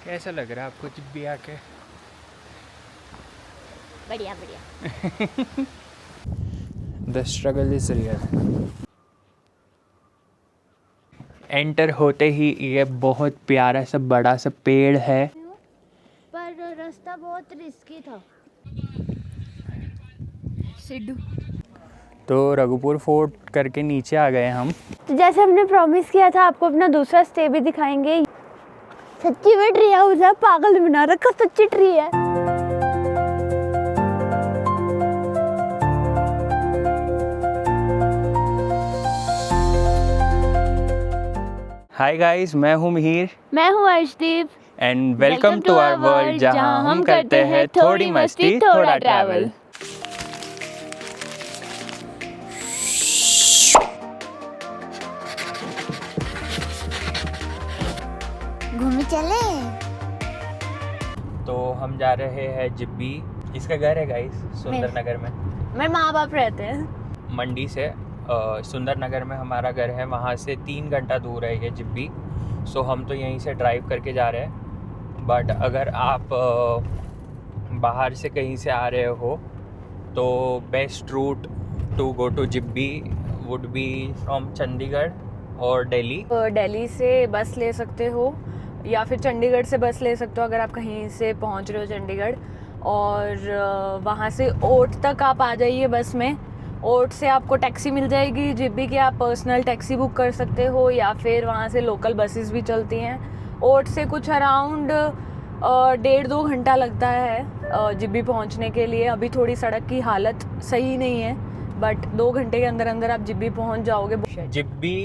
कैसा लग रहा है आपको जिब्बी आके? बढ़िया बढ़िया। The struggle is real. Enter होते ही ये बहुत प्यारा सा बड़ा सा पेड़ है, पर रास्ता बहुत रिस्की था। सिद्धू तो रघुपुर फोर्ट करके नीचे आ गए हम। तो जैसे हमने प्रॉमिस किया था आपको अपना दूसरा स्टे भी दिखाएंगे। सच्ची में ट्री हाउस है, पागल बना रखा, सच्ची ट्री है। हाय गाइस, मैं हूँ मिहिर मैं हूँ Arshdeep and welcome to our world, जहाँ हम करते हैं थोड़ी मस्ती थोड़ा ट्रैवल। घूमने चले। तो हम जा रहे हैं जिब्बी। इसका घर है गाइस सुंदर नगर में। मेरे माँ बाप रहते हैं मंडी से सुंदर नगर में हमारा घर है, वहाँ से 3 घंटा दूर है ये जिब्बी। सो हम तो यहीं से ड्राइव करके जा रहे हैं। बट अगर आप बाहर से कहीं से आ रहे हो तो best route to go to Jibhi would be from Chandigarh और दिल्ली। दिल्ली से बस ले सकते हो या फिर चंडीगढ़ से बस ले सकते हो अगर आप कहीं से पहुंच रहे हो चंडीगढ़। और वहाँ से ओट तक आप आ जाइए बस में। ओट से आपको टैक्सी मिल जाएगी जिब्बी की, आप पर्सनल टैक्सी बुक कर सकते हो या फिर वहाँ से लोकल बसेस भी चलती हैं। ओट से कुछ अराउंड 1.5-2 घंटा लगता है जिब्बी पहुँचने के लिए। अभी थोड़ी सड़क की हालत सही नहीं है बट 2 घंटे के अंदर अंदर आप जिब्बी पहुँच जाओगे। Jibby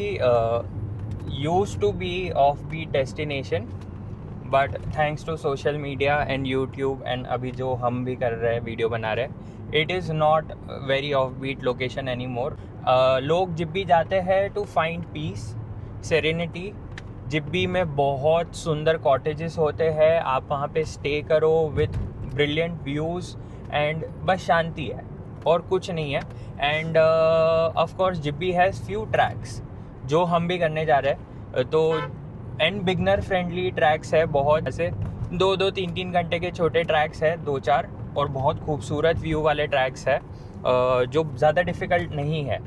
used to be offbeat destination but thanks to social media and YouTube and अभी जो हम भी कर रहे हैं वीडियो बना रहे हैं, it is not very offbeat location anymore. लोग जिब्बी जाते हैं to find peace, serenity. Jibby में बहुत सुंदर कॉटेजेस होते हैं, आप वहाँ पे स्टे करो विथ ब्रिलियंट व्यूज़ एंड बस शांति है और कुछ नहीं है। End of course Jibby has few tracks जो हम भी करने जा रहे हैं, तो एंड बिगनर फ्रेंडली ट्रैक्स है बहुत, ऐसे 2-2, 3-3 घंटे के छोटे ट्रैक्स है 2-4, और बहुत खूबसूरत व्यू वाले ट्रैक्स है जो ज़्यादा डिफ़िकल्ट नहीं है,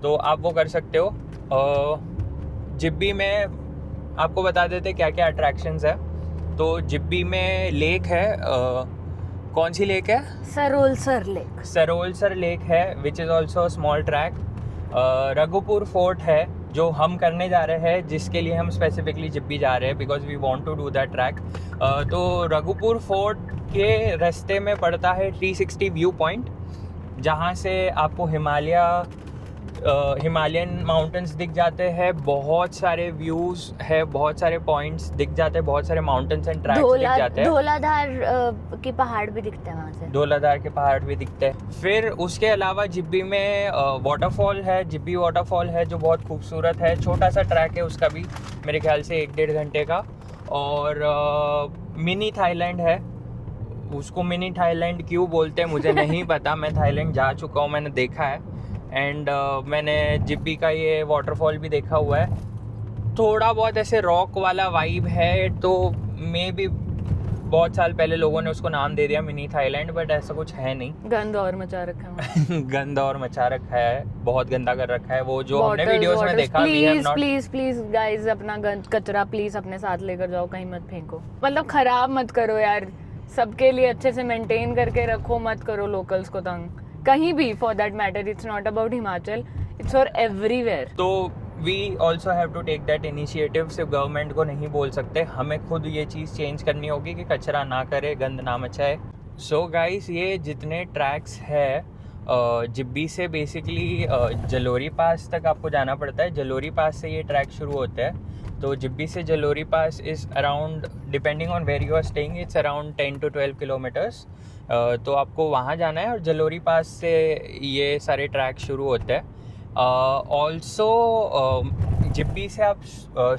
तो आप वो कर सकते हो। जिब्बी में आपको बता देते क्या क्या अट्रैक्शंस है। तो जिब्बी में लेक है, कौन सी लेक है? सरोलसर लेक है which is also small track. Raghupur fort है जो हम करने जा रहे हैं, जिसके लिए हम स्पेसिफिकली जिब्बी जा रहे हैं because we want to do that track. तो रघुपुर फोर्ट के रास्ते में पड़ता है 360 व्यू पॉइंट, जहाँ से आपको हिमालयन माउंटेन्स दिख जाते हैं, बहुत सारे व्यूज़ है, बहुत सारे पॉइंट्स दिख जाते हैं, बहुत सारे माउंटेन्स एंड ट्रैक्स दिख जाते हैं। धौलाधार के पहाड़ भी दिखते हैं वहाँ से। धौलाधार के पहाड़ भी दिखते हैं। फिर उसके अलावा जिब्बी में वाटरफॉल है, जिब्बी वाटरफॉल है जो बहुत खूबसूरत है। छोटा सा ट्रैक है उसका भी, मेरे ख्याल से 1-1.5 घंटे का। और मिनी थाईलैंड है, उसको मिनी थाईलैंड क्यों बोलते हैं मुझे नहीं पता। मैं थाईलैंड जा चुका हूँ, मैंने देखा है। एंड मैंने जिब्बी का ये वाटरफॉल भी देखा हुआ है। थोड़ा बहुत ऐसे रॉक वाला वाइब है, तो मे भी बहुत साल पहले लोगों ने उसको नाम दे दिया मिनी थाईलैंड, बट ऐसा कुछ है नहीं। गंद और मचा रखा है गंद और मचा रखा है, बहुत गंदा कर रखा है वो जो हमने वीडियोस में देखा। प्लीज गाइस, अपना गंद कचरा प्लीज अपने साथ लेकर जाओ, कहीं मत फेंको। मतलब खराब मत करो यार, सबके लिए अच्छे से मेंटेन करके रखो, मत करो लोकल्स को तंग कहीं भी, for that matter. It's not about Himachal, it's for everywhere. तो we also have to take that initiative. सिर्फ गवर्नमेंट को नहीं बोल सकते, हमें खुद ये चीज़ चेंज करनी होगी कि कचरा ना करे, गंद ना मचाए। सो गाइस, ये जितने ट्रैक्स है जिब्बी से बेसिकली जलोरी पास तक आपको जाना पड़ता है। जलोरी पास से ये ट्रैक शुरू होता है। तो जिब्बी से जलोरी पास is around, depending on where you are staying, it's around 10 to 12 kilometres. तो आपको वहाँ जाना है और जलोरी पास से ये सारे ट्रैक शुरू होते हैं। ऑल्सो जिब्बी से आप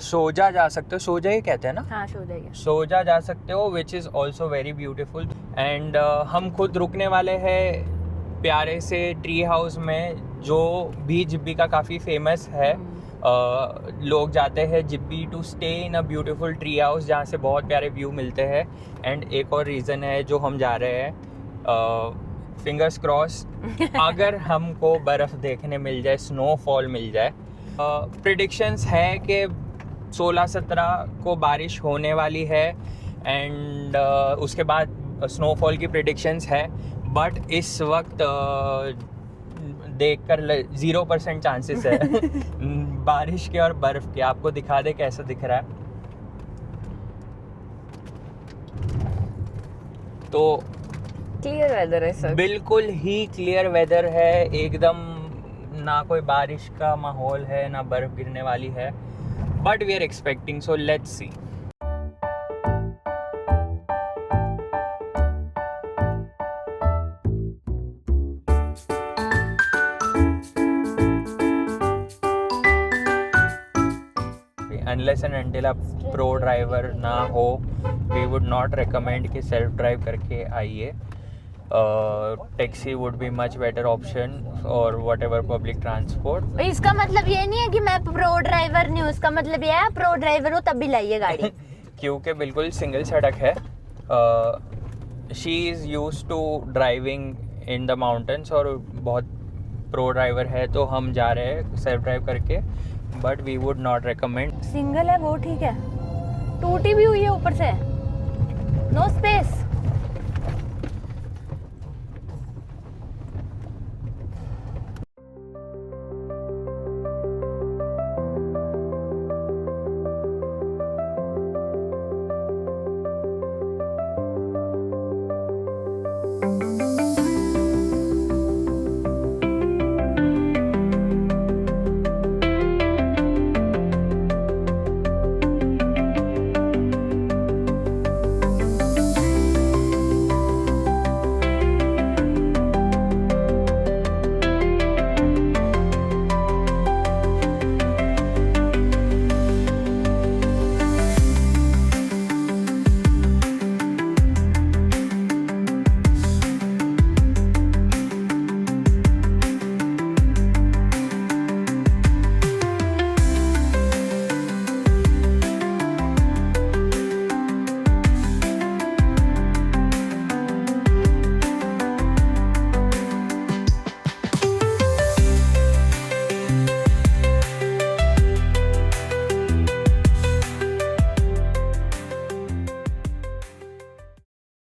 सोजा जा सकते हो, सोजा ही कहते हैं ना? हाँ, सोजा जा सकते हो which is also very beautiful. And हम खुद रुकने वाले हैं प्यारे से ट्री हाउस में, जो भी जिब्बी का काफ़ी फेमस है। लोग जाते हैं Jibhi to stay in a beautiful tree house जहाँ से बहुत प्यारे व्यू मिलते हैं। एंड एक और रीज़न है जो हम जा रहे हैं, फिंगर्स क्रॉस, अगर हमको बर्फ़ देखने मिल जाए, स्नोफॉल मिल जाए। प्रिडिक्शंस है कि 16-17 को बारिश होने वाली है एंड उसके बाद स्नोफॉल की प्रिडिक्शंस है। बट इस वक्त देखकर 0% चांसेस है बारिश के और बर्फ के। आपको दिखा दे कैसा दिख रहा है। तो क्लियर वेदर है सर, बिल्कुल ही क्लियर वेदर है एकदम, ना कोई बारिश का माहौल है ना बर्फ गिरने वाली है। But we are expecting, so let's see. Unless and until आप प्रो ड्राइवर ना हो, वी वुड नॉट रिकमेंड कि सेल्फ ड्राइव करके आइए। Taxi would be much better option और वट एवर पब्लिक ट्रांसपोर्ट। इसका मतलब ये नहीं है कि मैं प्रो ड्राइवर नहीं हूँ, इसका मतलब ये है प्रो ड्राइवर हूँ तब भी लाइए गाड़ी। क्योंकि बिल्कुल सिंगल सड़क है। She is use to driving in the mountains और बहुत प्रो ड्राइवर है, तो हम जा रहे हैं सेल्फ ड्राइव करके। But we would not recommend. Single है वो ठीक है, टूटी भी हुई है ऊपर से, नो स्पेस।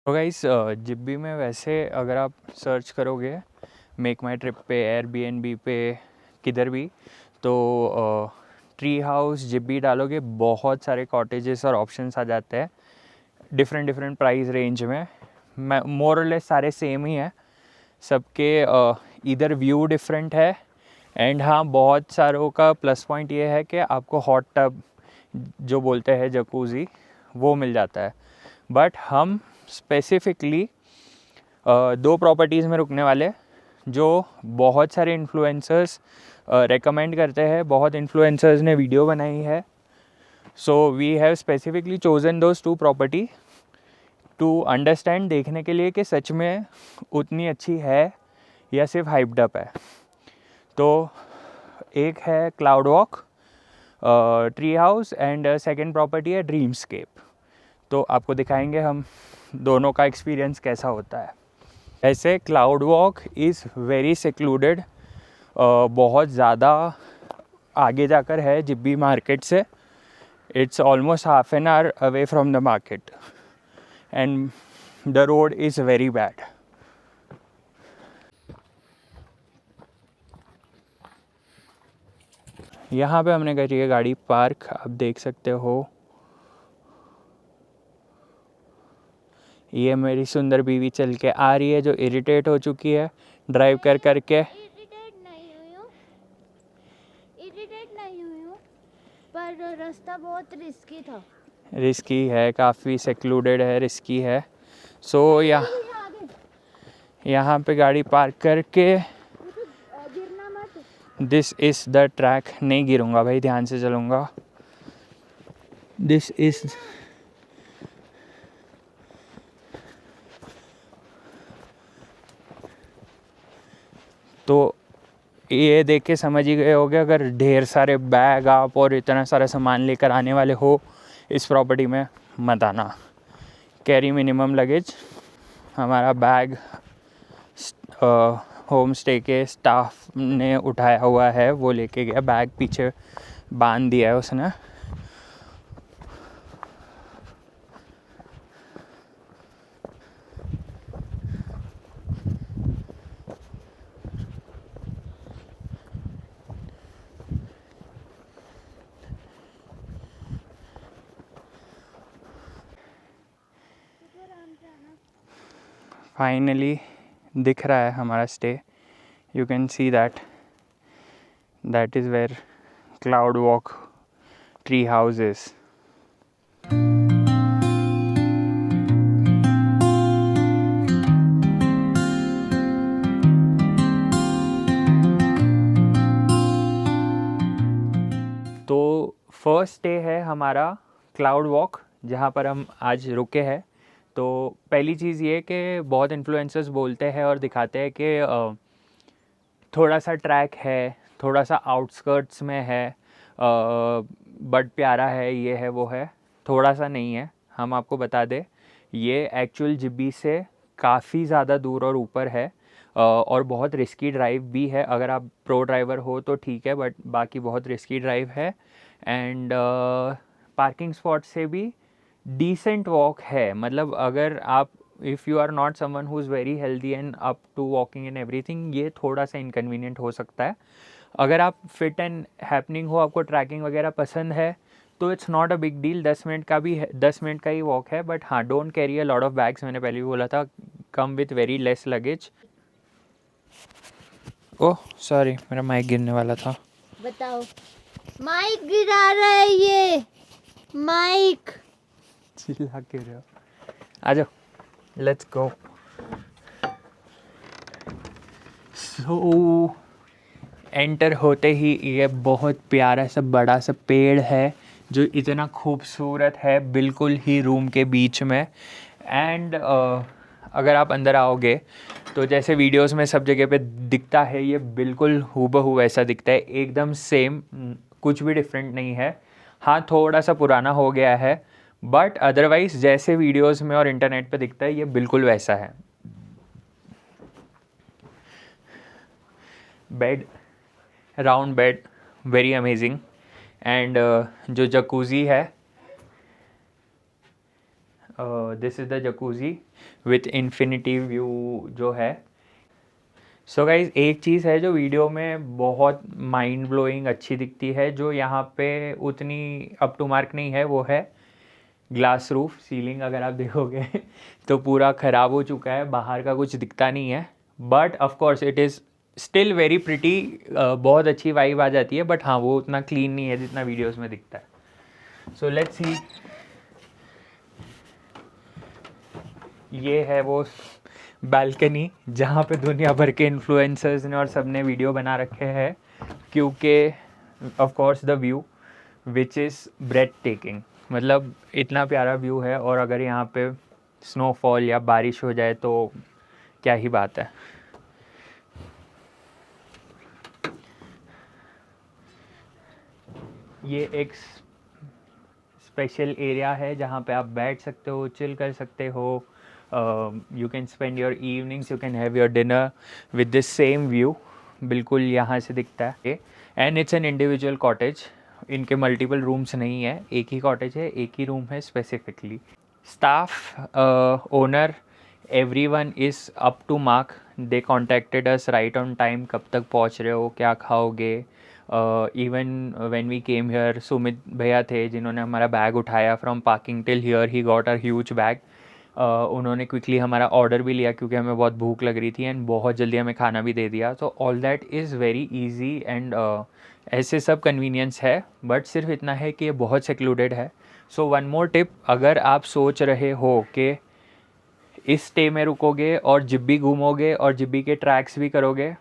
तो गाइस, जिब्बी में वैसे अगर आप सर्च करोगे मेक माई ट्रिप पे, एयरबीएनबी पे, किधर भी, तो ट्री हाउस जिब्बी डालोगे, बहुत सारे कॉटेजेस और ऑप्शंस आ जाते हैं डिफरेंट प्राइस रेंज में। मैं मोर और लेस सारे सेम ही हैं सबके। इधर व्यू डिफरेंट है एंड हाँ, बहुत सारों का प्लस पॉइंट ये है कि आपको हॉट टब जो बोलते हैं जकूज़ी वो मिल जाता है। बट हम स्पेसिफिकली 2 प्रॉपर्टीज़ में रुकने वाले जो बहुत सारे इन्फ्लुएंसर्स रेकमेंड करते हैं, बहुत इन्फ्लुएंसर्स ने वीडियो बनाई है। So we have specifically chosen those 2 property to understand, देखने के लिए कि सच में उतनी अच्छी है या सिर्फ हाइप्ड अप है। तो एक है cloud walk, tree house, and second property है ड्रीमस्केप। तो आपको दिखाएंगे हम दोनों का एक्सपीरियंस कैसा होता है। ऐसे cloud walk is very secluded, बहुत ज़्यादा आगे जाकर है जिब्बी मार्केट से। It's almost half an hour away from the market and the road is very bad. यहाँ पे हमने करी है गाड़ी पार्क, आप देख सकते हो। ये मेरी सुंदर बीवी चल के आ रही है जो इरिटेट हो चुकी है ड्राइव कर करके। इरिटेट नहीं हुई हूँ, पर रास्ता बहुत रिस्की था। रिस्की है, काफ़ी सेक्लूडेड है, रिस्की है। सो यहाँ पे गाड़ी पार्क करके, गिरना मत। This is the track. नहीं गिरूँगा भाई, ध्यान से चलूँगा। दिस इज़ तो ये देख के समझ ही गए होगे, अगर ढेर सारे बैग आप और इतना सारा सामान लेकर आने वाले हो इस प्रॉपर्टी में, मत आना। Carry minimum luggage. हमारा बैग होम स्टे के स्टाफ ने उठाया हुआ है, वो लेके गया, बैग पीछे बांध दिया है उसने। फाइनली दिख रहा है हमारा stay. You can see that is where cloud walk tree house is. तो फर्स्ट डे है हमारा क्लाउड वॉक, जहाँ पर हम आज रुके हैं। तो पहली चीज़ ये कि बहुत इन्फ्लुएंसर्स बोलते हैं और दिखाते हैं कि थोड़ा सा ट्रैक है, थोड़ा सा आउटस्कर्ट्स में है, बट प्यारा है, ये है वो है। थोड़ा सा नहीं है, हम आपको बता दें, ये एक्चुअल जिब्बी से काफ़ी ज़्यादा दूर और ऊपर है, और बहुत रिस्की ड्राइव भी है। अगर आप प्रो ड्राइवर हो तो ठीक है, बट बाकी बहुत रिस्की ड्राइव है। एंड पार्किंग स्पॉट से भी डिसेंट वॉक है। मतलब अगर आप, if you are not someone who is very healthy and up to walking and everything, ये थोड़ा सा इनकन्वीनियंट हो सकता है। अगर आप फिट एंड हैपनिंग हो, आपको ट्रैकिंग वगैरह पसंद है, तो it's not a big deal. 10 minute का भी है, 10 मिनट का ही वॉक है। बट हाँ, don't carry a lot of bags, मैंने पहले भी बोला था, come with very less luggage. Oh sorry, मेरा माइक गिरने वाला था। बताओ, माइक गिरा रहा है ये माइक। चिल्ला के रहे हो, आ जाओ, लेट्स गो। सो एंटर होते ही ये बहुत प्यारा सा बड़ा सा पेड़ है जो इतना खूबसूरत है, बिल्कुल ही रूम के बीच में। एंड अगर आप अंदर आओगे तो जैसे वीडियोस में सब जगह पे दिखता है, ये बिल्कुल हूबहू वैसा दिखता है, एकदम सेम, कुछ भी डिफरेंट नहीं है। हाँ, थोड़ा सा पुराना हो गया है, बट अदरवाइज़ जैसे वीडियोस में और इंटरनेट पे दिखता है, ये बिल्कुल वैसा है। Bed, round bed, very amazing. And जो जकूज़ी है, this is the jacuzzi with infinity view जो है। सो गाइज, एक चीज़ है जो वीडियो में बहुत माइंड ब्लोइंग अच्छी दिखती है, जो यहाँ पे उतनी अप टू मार्क नहीं है, वो है ग्लास रूफ सीलिंग। अगर आप देखोगे तो पूरा ख़राब हो चुका है, बाहर का कुछ दिखता नहीं है, but of course it is still very pretty. बहुत अच्छी वाइब आ जाती है, बट हाँ, वो उतना क्लीन नहीं है जितना वीडियोस में दिखता है। सो लेट्स सी, ये है वो बालकनी जहाँ पे दुनिया भर के इन्फ्लुएंसर्स ने और सब ने वीडियो बना रखे हैं, क्योंकि of course the view which is breathtaking. मतलब इतना प्यारा व्यू है, और अगर यहाँ पे स्नोफॉल या बारिश हो जाए तो क्या ही बात है। ये एक स्पेशल एरिया है जहाँ पे आप बैठ सकते हो, चिल कर सकते हो। You can spend your evenings, you can have your dinner with this same view. बिल्कुल यहाँ से दिखता है। And it's an individual cottage, इनके मल्टीपल रूम्स नहीं है, एक ही कॉटेज है, एक ही रूम है specifically. Staff, owner, everyone is up to mark. They contacted us right on time, कब तक पहुँच रहे हो, क्या खाओगे। Even when we came here, Sumit भैया थे जिन्होंने हमारा बैग उठाया from parking till here, he got a huge bag. उन्होंने क्विकली हमारा ऑर्डर भी लिया क्योंकि हमें बहुत भूख लग रही थी, एंड बहुत जल्दी हमें खाना भी दे दिया। तो all that is very easy, and ऐसे सब कन्वीनियंस है, बट सिर्फ इतना है कि ये बहुत सेक्लूडेड है। सो वन मोर टिप, अगर आप सोच रहे हो कि इस स्टे में रुकोगे और जिब्बी घूमोगे और जिब्बी के ट्रैक्स भी करोगे,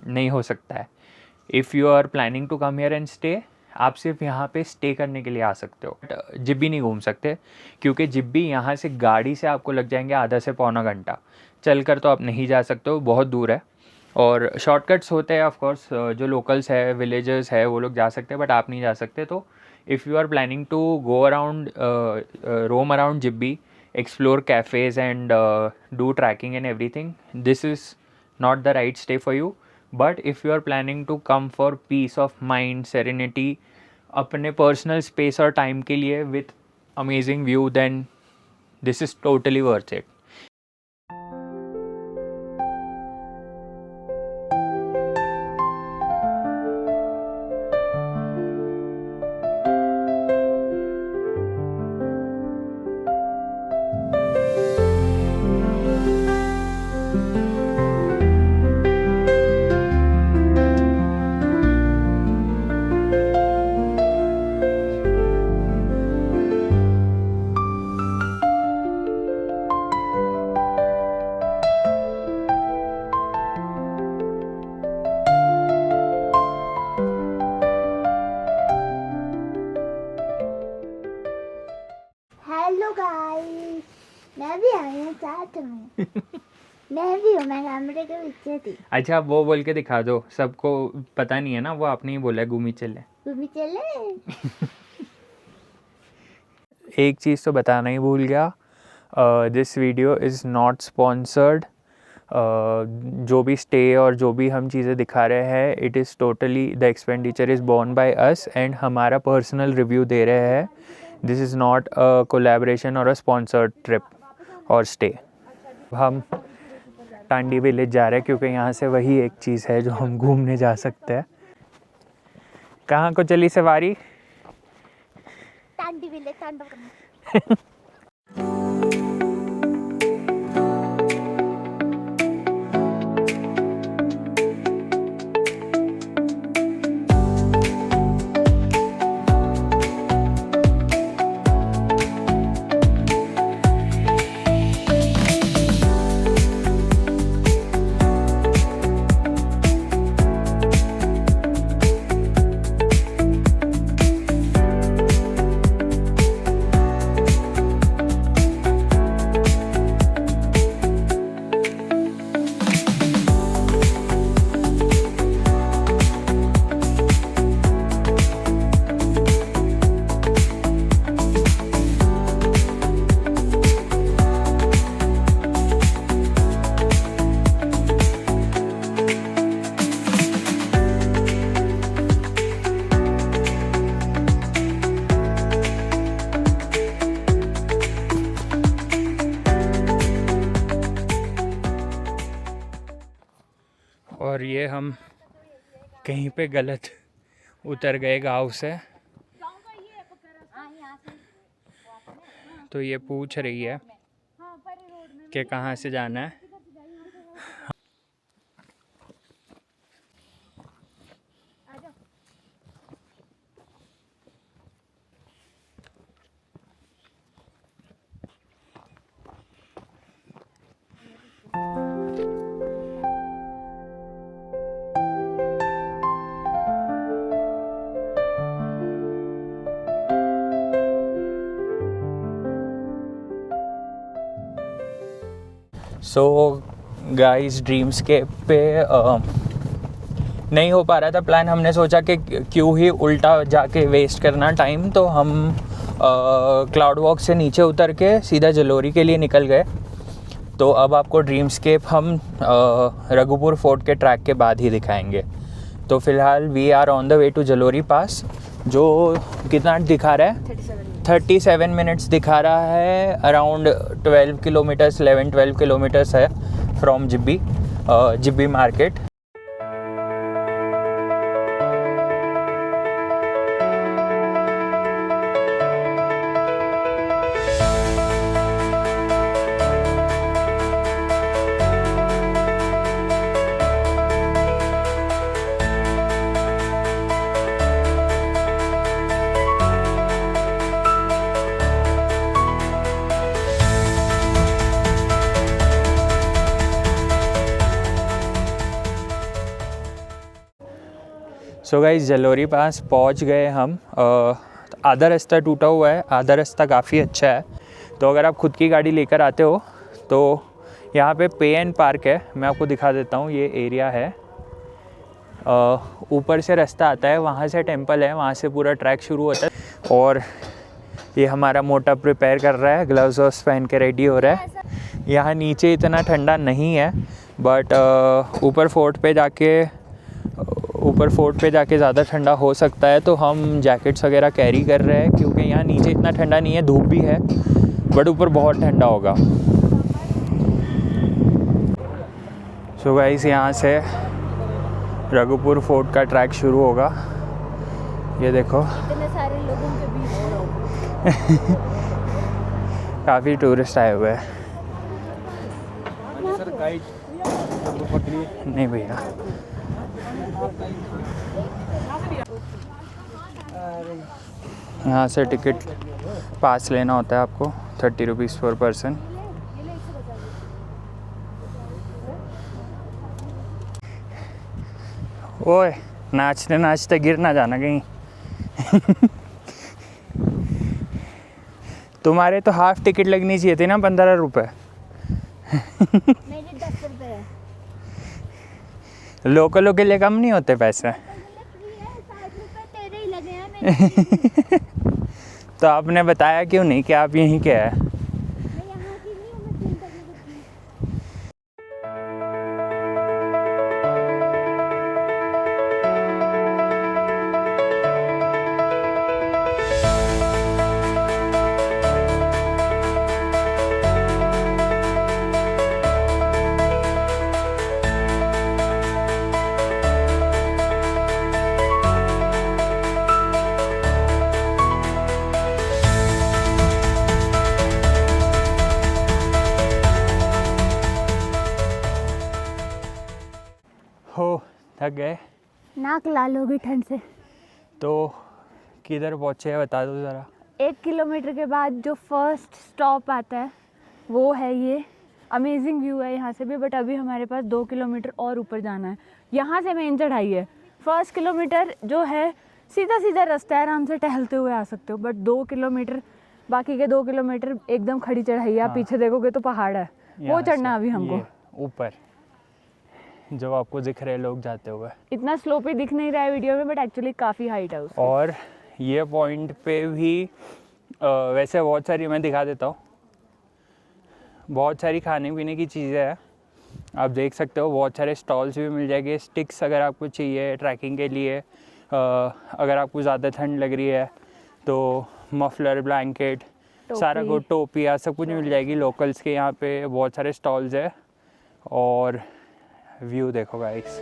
नहीं हो सकता है। If you are planning to come here and stay, आप सिर्फ यहाँ पे स्टे करने के लिए आ सकते हो, जिब्बी नहीं घूम सकते, क्योंकि जिब्बी यहाँ से गाड़ी से आपको लग जाएंगे आधा से पौना घंटा, चल कर तो आप नहीं जा सकते हो, बहुत दूर है। और शॉर्टकट्स होते हैं ऑफ कोर्स, जो लोकल्स है, विलेजर्स है, वो लोग जा सकते हैं, बट आप नहीं जा सकते. तो if you are planning to go around, roam around Jibhi, explore cafes and do trekking and everything, this is not the right stay for you. But if you are planning to come for peace of mind, serenity, अपने personal space और time के लिए with amazing view, then this is totally worth it. Hello guys, मैं भी आना चाहता हूँ. मैं भी हूँ, मैं कैमरे के पीछे थी. अच्छा, आप वो बोल के दिखा दो, सबको पता नहीं है ना, वो आपने ही बोला है घूमी चले. घूमी चले. एक चीज़ तो बताना ही भूल गया, this video is not sponsored. जो भी स्टे और जो भी हम चीज़ें दिखा रहे हैं, it is totally the expenditure is borne by us and हमारा पर्सनल रिव्यू दे रहे हैं. This is not a collaboration or a sponsored trip or stay. हम टांडी विलेज जा रहे हैं क्योंकि यहाँ से वही एक चीज़ है जो हम घूमने जा सकते हैं. कहाँ को चली सवारी? टांडी विलेज, तांडव करना. और ये हम कहीं पे गलत उतर गए गांव से, तो ये पूछ रही है कि कहाँ से जाना है. सो गाइस, ड्रीमस्केप पे नहीं हो पा रहा था प्लान. हमने सोचा कि क्यों ही उल्टा जाके वेस्ट करना टाइम, तो हम क्लाउड वॉक से नीचे उतर के सीधा जलोरी के लिए निकल गए. तो अब आपको ड्रीमस्केप हम रघुपुर फोर्ट के ट्रैक के बाद ही दिखाएंगे. तो फिलहाल we are on the way to Jalori pass, जो कितना दिखा रहा है? 37 मिनट्स दिखा रहा है. अराउंड 12 किलोमीटर्स, 11-12 किलोमीटर्स है from Jibhi market. So guys, Jalori pass पहुंच गए हम. आधा रास्ता टूटा हुआ है, आधा रास्ता काफ़ी अच्छा है. तो अगर आप खुद की गाड़ी लेकर आते हो तो यहाँ पे पे एंड पार्क है, मैं आपको दिखा देता हूँ। ये एरिया है, ऊपर से रास्ता आता है, वहाँ से टेंपल है, वहाँ से पूरा ट्रैक शुरू होता है। और ये हमारा मोटा प्रिपेयर कर रहा है, ग्लव्स वव्स पहन के रेडी हो रहा है। यहाँ नीचे इतना ठंडा नहीं है, बट ऊपर फोर्ट पे जाके ज़्यादा ठंडा हो सकता है, तो हम जैकेट्स वगैरह कैरी कर रहे हैं, क्योंकि यहाँ नीचे इतना ठंडा नहीं है, धूप भी है, बट ऊपर बहुत ठंडा होगा। सो गाइस, यहाँ से रघुपुर फोर्ट का ट्रैक शुरू होगा। ये देखो इतने सारे लोगों के बीच काफ़ी टूरिस्ट आए हुए हैं। नहीं भैया, यहाँ से टिकट पास लेना होता है आपको, 30 रुपीज़ पर पर्सन। ओए, नाचते नाचते गिर ना जाना कहीं। तुम्हारे तो हाफ टिकट लगनी चाहिए थी ना, 15 रुपये। मेरे 10 रुपए है। लोकलों के लिए कम नहीं होते पैसे। 60 रुपए तेरे ही लगे हैं मेरे। तो आपने बताया क्यों नहीं कि आप यहीं के हैं? मैं यहाँ की नहीं हूँ, मैं क्लीन करने की हूँ। हो, थक गए नाक लाल होगी ठंड से। तो किधर पहुँचे हैं बता दो ज़रा। 1 किलोमीटर के बाद जो फर्स्ट स्टॉप आता है वो है ये। अमेजिंग व्यू है यहाँ से भी, बट अभी हमारे पास 2 किलोमीटर और ऊपर जाना है। यहाँ से मेन चढ़ाई है। फर्स्ट किलोमीटर जो है सीधा सीधा रास्ता है, आराम से टहलते हुए आ सकते हो, बट 2 किलोमीटर, बाकी के 2 किलोमीटर एकदम खड़ी चढ़ाई है। आप हाँ। पीछे देखोगे तो पहाड़ है, वो यहाँ चढ़ना से अभी हमको। ये ऊपर जो आपको दिख रहे हैं लोग जाते हुए, इतना स्लोपी दिख नहीं रहा है वीडियो में, बट एक्चुअली काफ़ी हाइट है उसकी। और ये पॉइंट पे भी वैसे बहुत सारी, मैं दिखा देता हूँ, बहुत सारी खाने पीने की चीज़ें हैं, आप देख सकते हो। बहुत सारे स्टॉल्स भी मिल जाएंगे, स्टिक्स अगर आपको चाहिए ट्रैकिंग के लिए, अगर आपको ज़्यादा ठंड लग रही है तो मफलर, ब्लैंकेट, सारा कुछ, टोपियाँ, सब कुछ मिल जाएगी लोकल्स के। यहाँ पे बहुत सारे स्टॉल्स है। और व्यू देखो गाइस,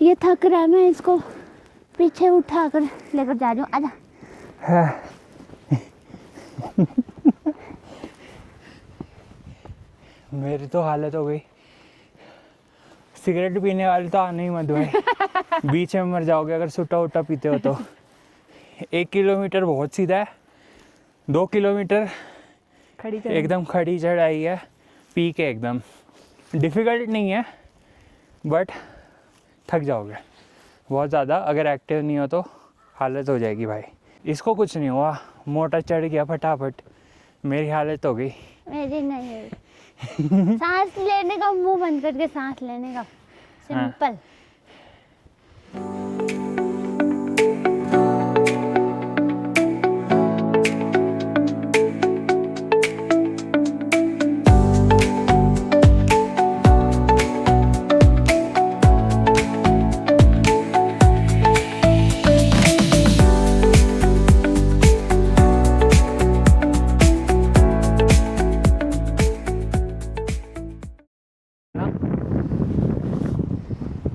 ये थक रहा है, मैं इसको पीछे उठा कर लेकर जा रही हूँ। आजा। मेरी तो हालत हो गई। सिगरेट पीने वाले तो आने ही मत भाई। बीच में मर जाओगे अगर सुट्टा उट्टा पीते हो तो। 1 किलोमीटर बहुत सीधा है, 2 किलोमीटर खड़ी चढ़ाई। एकदम खड़ी चढ़ाई है, पीक है एकदम। डिफ़िकल्ट नहीं है, बट थक जाओगे बहुत ज़्यादा। अगर एक्टिव नहीं हो तो हालत हो जाएगी भाई। इसको कुछ नहीं हुआ, मोटा चढ़ गया फटाफट, मेरी हालत हो गई। मेरी नहीं है। सांस लेने का, मुंह बंद करके सांस लेने का, सिंपल।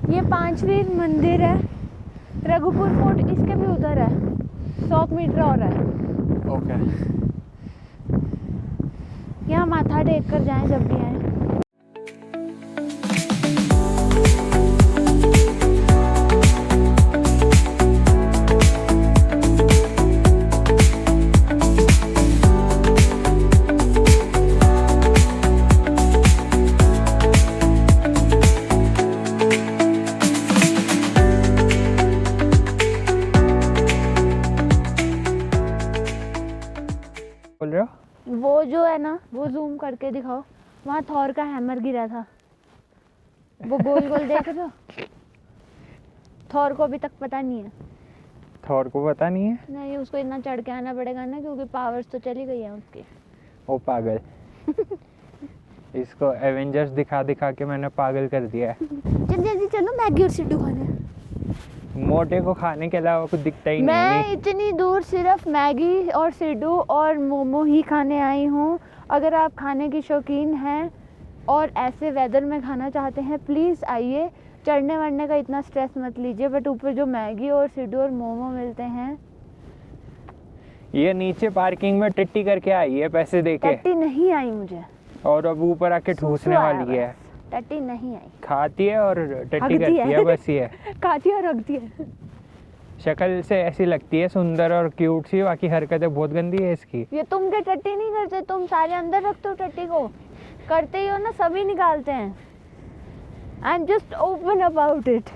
ये पांचवीं मंदिर है, रघुपुर फोर्ट इसके भी उधर है, 100 मीटर और है। ओके, यहाँ माथा टेक कर जाएं जब भी आए। बोल रहे हो? वो जो है ना, वो जूम करके दिखाओ, वहाँ थॉर का हैमर गिरा था, वो गोल गोल देख रहे हो? थॉर को अभी तक पता नहीं है। थॉर को पता नहीं है? नहीं, उसको इतना चढ़ के आना पड़ेगा ना, क्योंकि पावर्स तो चली गई है उसकी। ओ पागल। इसको एवेंजर्स दिखा दिखा के मैंने पागल कर दिया है। जल्दी जल्दी चलो, मैगी और सिड्डू खाने। मोटे को खाने के अलावा कुछ दिखता ही नहीं। मैं इतनी दूर सिर्फ मैगी और सिड्डू और मोमो ही खाने आई हूँ। अगर आप खाने की शौकीन हैं और ऐसे वेदर में खाना चाहते हैं, प्लीज़ आइए। चढ़ने वढ़ने का इतना स्ट्रेस मत लीजिए, बट ऊपर जो मैगी और सिड्डू और मोमो मिलते हैं। ये नीचे पार्किंग में टिट्टी करके आई है पैसे देके, टट्टी नहीं आई मुझे, और अब ऊपर आके ठूसने आया वाली है। टट्टी नहीं आई। खाती है और टट्टी हगती करती है। है, बस ये खाती है और रखती है। शक्ल से ऐसी लगती है सुंदर और क्यूट सी, बाकी हरकतें बहुत गंदी है इसकी। ये तुम के टट्टी नहीं करते, तुम सारे अंदर रखते हो टट्टी को। करते ही हो ना, सभी निकालते हैं। I am just open about it.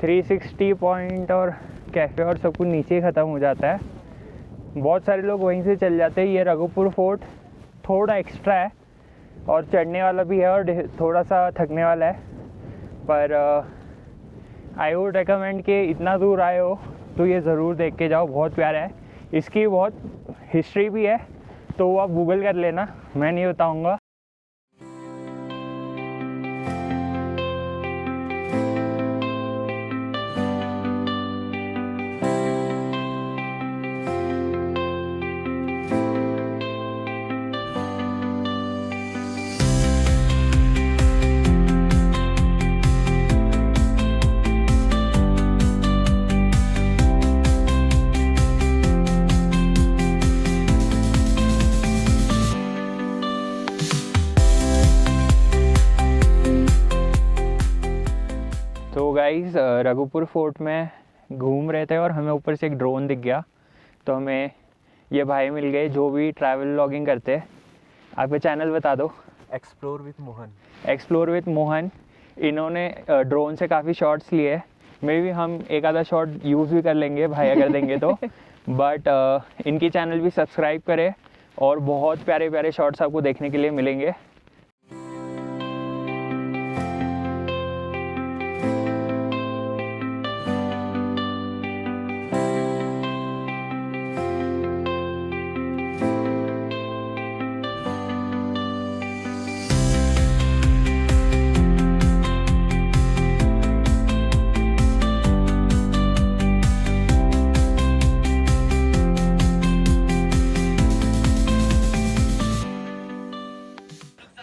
$360 point और कैफ़े और सब कुछ नीचे ही ख़त्म हो जाता है। बहुत सारे लोग वहीं से चल जाते हैं। ये रघुपुर फोर्ट थोड़ा एक्स्ट्रा है और चढ़ने वाला भी है और थोड़ा सा थकने वाला है, पर आई वुड रिकमेंड कि इतना दूर आए हो तो ये ज़रूर देख के जाओ, बहुत प्यारा है। इसकी बहुत हिस्ट्री भी है, तो वो आप गूगल कर लेना, मैं नहीं बताऊँगा। तो गाइस, रघुपुर फोर्ट में घूम रहे थे और हमें ऊपर से एक ड्रोन दिख गया, तो हमें ये भाई मिल गए जो भी ट्रैवल व्लॉगिंग करते हैं। आपका चैनल बता दो। Explore with Mohan. Explore with Mohan. इन्होंने ड्रोन से काफ़ी शॉट्स लिए। मे भी हम एक आधा शॉट यूज़ भी कर लेंगे भाई अगर देंगे तो। बट इनकी चैनल भी सब्सक्राइब करें और बहुत प्यारे प्यारे शॉट्स आपको देखने के लिए मिलेंगे।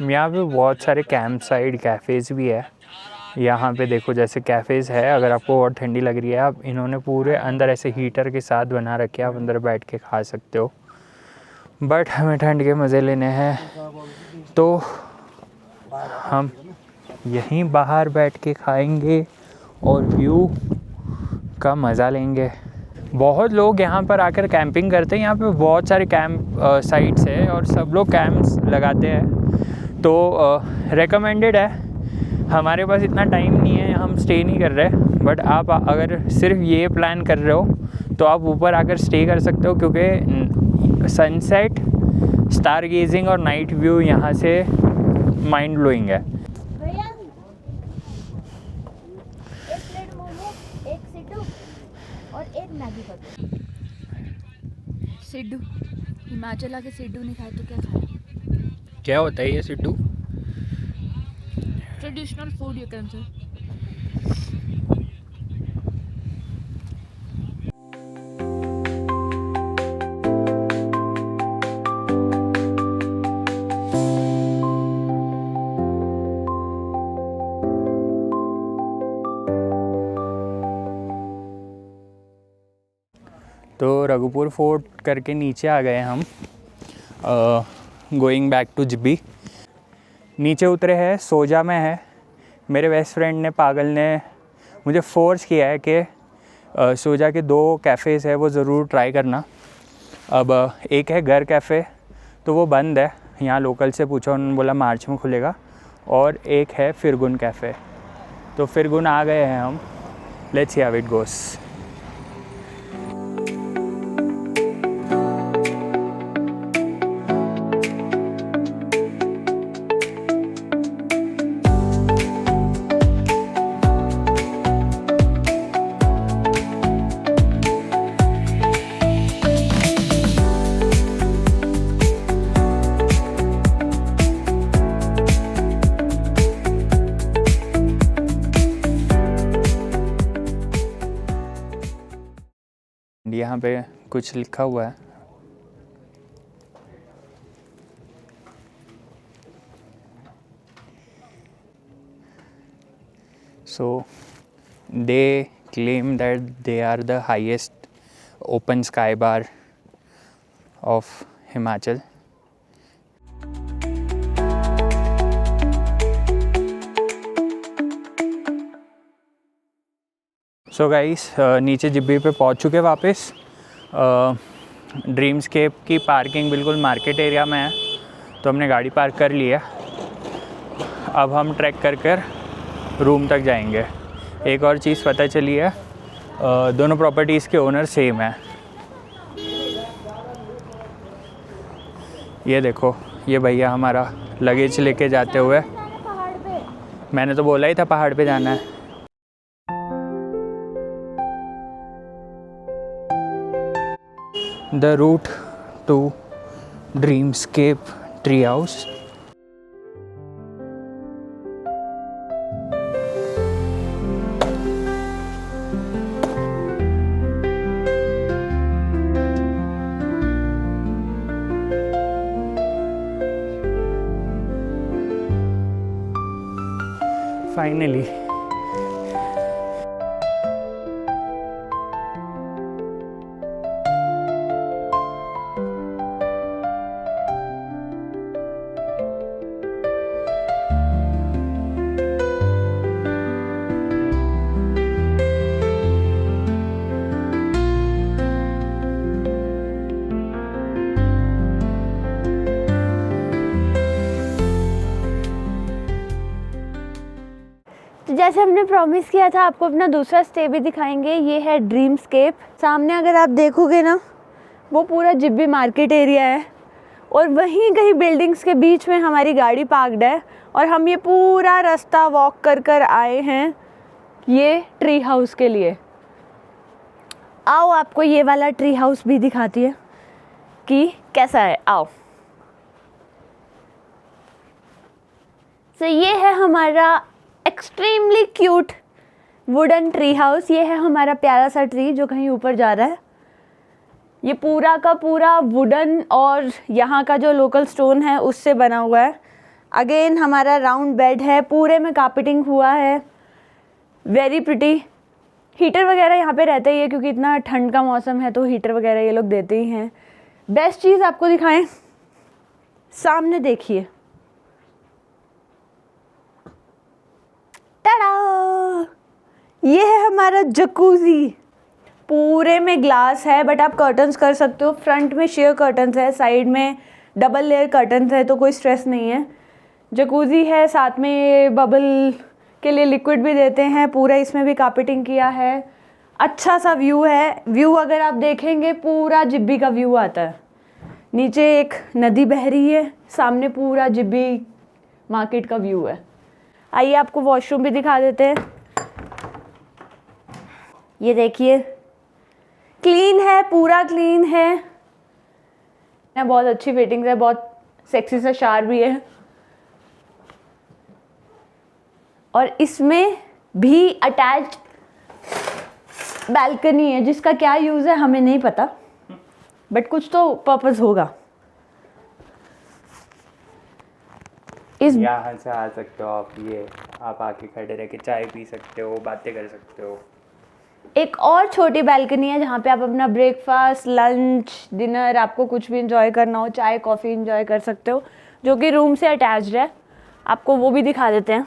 यहाँ पे बहुत सारे कैंप साइड कैफ़ेज़ भी है। यहाँ पे देखो जैसे कैफ़ेज़ है, अगर आपको और ठंडी लग रही है, आप इन्होंने पूरे अंदर ऐसे हीटर के साथ बना रखे, आप अंदर बैठ के खा सकते हो। बट हमें ठंड के मज़े लेने हैं तो हम यहीं बाहर बैठ के खाएंगे और व्यू का मज़ा लेंगे। बहुत लोग यहाँ पर आकर कैंपिंग करते हैं। यहाँ पे बहुत सारे कैंप साइट्स है और सब लोग कैंप्स लगाते हैं, तो रेकमेंडेड है। हमारे पास इतना टाइम नहीं है, हम स्टे नहीं कर रहे, बट आप अगर सिर्फ ये प्लान कर रहे हो तो आप ऊपर आकर स्टे कर सकते हो, क्योंकि सनसेट, स्टार गेजिंग और नाइट व्यू यहाँ से माइंड ब्लोइंग है। भैया एक प्लेट मोमो, एक सिड्डू और एक मैगी कर दो। सिड्डू, हिमाचल आके सिड्डू नहीं खाए तो क्या खाए? क्या होता है ये siddu? Traditional food you can say. Raghupur fort करके नीचे आ गए हम, गोइंग बैक टू जिब्बी। नीचे उतरे हैं, सोजा में है। मेरे बेस्ट फ्रेंड ने, पागल ने मुझे फोर्स किया है कि सोजा के 2 कैफ़ेज़ है वो ज़रूर ट्राई करना। अब एक है घर कैफ़े, तो वो बंद है, यहाँ लोकल से पूछा, उन्होंने बोला मार्च में खुलेगा। और एक है फिरगुन कैफ़े, तो फिरगुन आ गए हैं हम। Let's see how it goes. यहाँ पे कुछ लिखा हुआ है। So they claim that they are the highest open sky bar of Himachal. So guys, नीचे जिब्बी पे पहुंच चुके वापस। ड्रीमस्केप की पार्किंग बिल्कुल मार्केट एरिया में है, तो हमने गाड़ी पार्क कर ली है। अब हम ट्रैक कर रूम तक जाएंगे। एक और चीज़ पता चली है, दोनों प्रॉपर्टीज़ के ओनर सेम है। ये देखो, ये भैया हमारा लगेज लेके जाते हुए। मैंने तो बोला ही था पहाड़ पे जाना है। The route to Dreamscape tree house. Finally. तो जैसे हमने प्रॉमिस किया था, आपको अपना दूसरा स्टे भी दिखाएंगे। ये है ड्रीमस्केप। सामने अगर आप देखोगे ना, वो पूरा जिब्बी मार्केट एरिया है, और वहीं कहीं बिल्डिंग्स के बीच में हमारी गाड़ी पार्क्ड है, और हम ये पूरा रास्ता वॉक कर आए हैं ये ट्री हाउस के लिए। आओ आपको ये वाला ट्री हाउस भी दिखाती है कि कैसा है। आओ। तो ये है हमारा extremely cute wooden tree house. ये है हमारा प्यारा सा ट्री जो कहीं ऊपर जा रहा है। ये पूरा का पूरा वुडन और यहाँ का जो लोकल स्टोन है उससे बना हुआ है। अगेन हमारा राउंड बेड है, पूरे में कार्पेटिंग हुआ है, वेरी प्रिटी। हीटर वगैरह यहाँ पे रहते ही है क्योंकि इतना ठंड का मौसम है, तो हीटर वगैरह ये लोग देते ही हैं। बेस्ट चीज़ आपको दिखाएं, सामने देखिए, ये है हमारा जकूज़ी। पूरे में ग्लास है, बट आप कर्टन्स कर सकते हो। फ्रंट में शेयर कर्टन्स है, साइड में डबल लेयर कर्टन्स है, तो कोई स्ट्रेस नहीं है। जकूज़ी है, साथ में बबल के लिए लिक्विड भी देते हैं। पूरा इसमें भी कार्पेटिंग किया है। अच्छा सा व्यू है। व्यू अगर आप देखेंगे, पूरा जिब्बी का व्यू आता है। नीचे एक नदी बह रही है, सामने पूरा जिब्बी मार्केट का व्यू है। आइए आपको वॉशरूम भी दिखा देते हैं। ये देखिए, क्लीन है, पूरा क्लीन है। बहुत अच्छी फिटिंग्स है, बहुत सेक्सी सा शावर भी है, और इसमें भी अटैच बालकनी है जिसका क्या यूज़ है हमें नहीं पता, बट कुछ तो पर्पस होगा। यहाँ से आ सकते हो आप, ये आप आके खड़े रह के चाय पी सकते हो, बातें कर सकते हो। एक और छोटी बैल्कनी है जहाँ पे आप अपना ब्रेकफास्ट, लंच, डिनर, आपको कुछ भी इंजॉय करना हो, चाय कॉफ़ी इंजॉय कर सकते हो, जो कि रूम से अटैच्ड है। आपको वो भी दिखा देते हैं।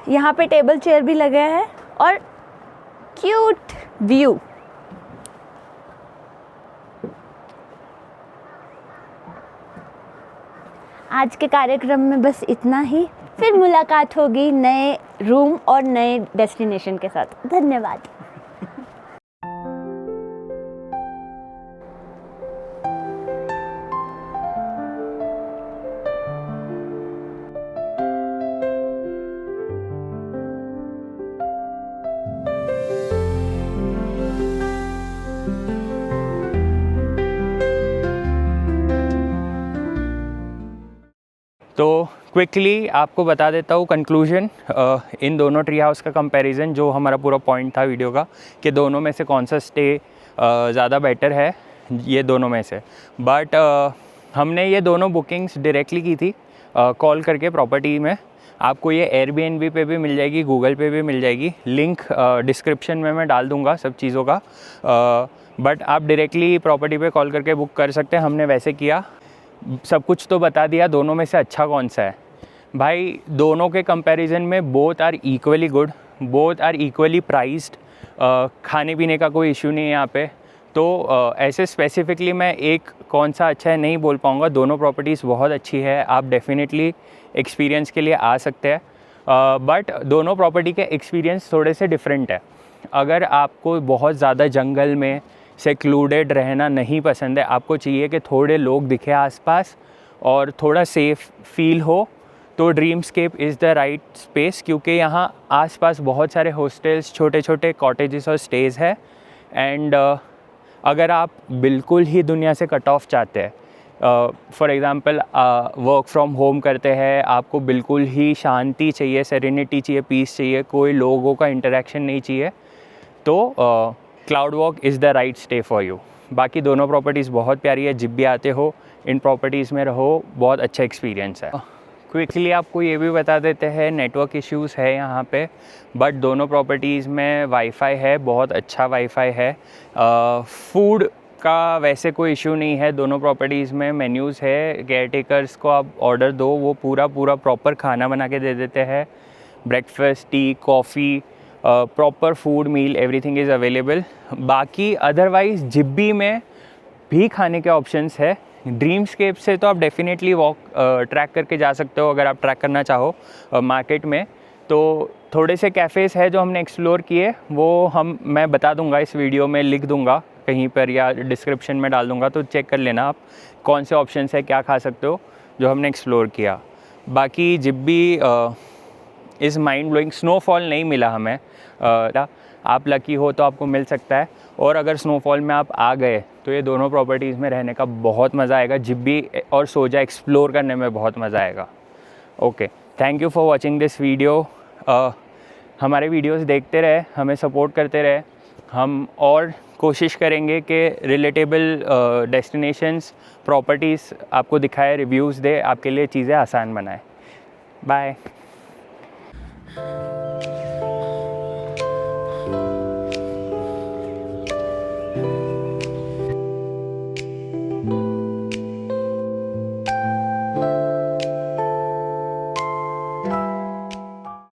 यहाँ पे टेबल चेयर भी लगे हैं और क्यूट व्यू। आज के कार्यक्रम में बस इतना ही, फिर मुलाकात होगी नए रूम और नए डेस्टिनेशन के साथ। धन्यवाद। तो क्विकली आपको बता देता हूँ कंक्लूजन, इन दोनों ट्री हाउस का कंपैरिजन, जो हमारा पूरा पॉइंट था वीडियो का, कि दोनों में से कौन सा स्टे ज़्यादा बेटर है, ये दोनों में से। बट हमने ये दोनों बुकिंग्स डायरेक्टली की थी कॉल करके प्रॉपर्टी में। आपको ये एयरबीएनबी पे भी मिल जाएगी, गूगल पे भी मिल जाएगी, लिंक डिस्क्रिप्शन में मैं डाल दूँगा सब चीज़ों का। बट आप डायरेक्टली प्रॉपर्टी पे कॉल करके बुक कर सकते हैं। हमने वैसे किया, सब कुछ तो बता दिया। दोनों में से अच्छा कौन सा है भाई? दोनों के कंपैरिजन में both are equally good, both are equally priced. खाने पीने का कोई इशू नहीं है यहाँ पे। तो ऐसे स्पेसिफिकली मैं एक कौन सा अच्छा है नहीं बोल पाऊँगा। दोनों प्रॉपर्टीज़ बहुत अच्छी है, आप डेफिनेटली एक्सपीरियंस के लिए आ सकते हैं। बट दोनों प्रॉपर्टी के एक्सपीरियंस थोड़े से डिफरेंट है। अगर आपको बहुत ज़्यादा जंगल में सेक्लूडेड रहना नहीं पसंद है, आपको चाहिए कि थोड़े लोग दिखे आसपास और थोड़ा सेफ फील हो, तो ड्रीमस्केप इज़ द राइट स्पेस। क्योंकि यहाँ आसपास बहुत सारे हॉस्टल्स, छोटे छोटे कॉटेजेस और स्टेज़ है। एंड अगर आप बिल्कुल ही दुनिया से कट ऑफ चाहते हैं, for example work from home करते हैं, आपको बिल्कुल ही शांति चाहिए, सेरेनिटी चाहिए, पीस चाहिए, कोई लोगों का इंटरेक्शन नहीं चाहिए, तो cloud walk is the right stay for you. बाकी दोनों प्रॉपर्टीज़ बहुत प्यारी है, जब भी आते हो इन प्रॉपर्टीज़ में रहो, बहुत अच्छा एक्सपीरियंस है। क्विकली आपको ये भी बता देते हैं, नेटवर्क इश्यूज़ है यहाँ पे, बट दोनों प्रॉपर्टीज़ में वाईफाई है, बहुत अच्छा वाईफाई है। फूड का वैसे कोई इशू नहीं है, दोनों प्रॉपर्टीज़ में मेन्यूज़ है। केयर टेकर्स को आप ऑर्डर दो, वो पूरा प्रॉपर खाना बना के दे देते हैं। Breakfast, tea, coffee, proper food meal, everything is available. बाकी अदरवाइज़ जिब्बी में भी खाने के ऑप्शंस है। ड्रीमस्केप से तो आप डेफिनेटली वॉक ट्रैक करके जा सकते हो, अगर आप ट्रैक करना चाहो मार्केट में। तो थोड़े से कैफ़ेज़ है जो हमने एक्सप्लोर किए, वो मैं बता दूंगा इस वीडियो में, लिख दूंगा कहीं पर या डिस्क्रिप्शन में डाल दूंगा, तो चेक कर लेना आप कौन से ऑप्शंस है, क्या खा सकते हो, जो हमने एक्सप्लोर किया। बाकी Jibby is mind blowing. Snowfall नहीं मिला हमें, आप लकी हो तो आपको मिल सकता है। और अगर स्नोफॉल में आप आ गए तो ये दोनों प्रॉपर्टीज़ में रहने का बहुत मज़ा आएगा। जिब्बी और सोजा एक्सप्लोर करने में बहुत मज़ा आएगा। Okay, thank you for watching this video. हमारे वीडियोस देखते रहे, हमें सपोर्ट करते रहे। हम और कोशिश करेंगे कि रिलेटेबल डेस्टिनेशंस, प्रॉपर्टीज़ आपको दिखाए, रिव्यूज़ दे, आपके लिए चीज़ें आसान बनाए। बाय।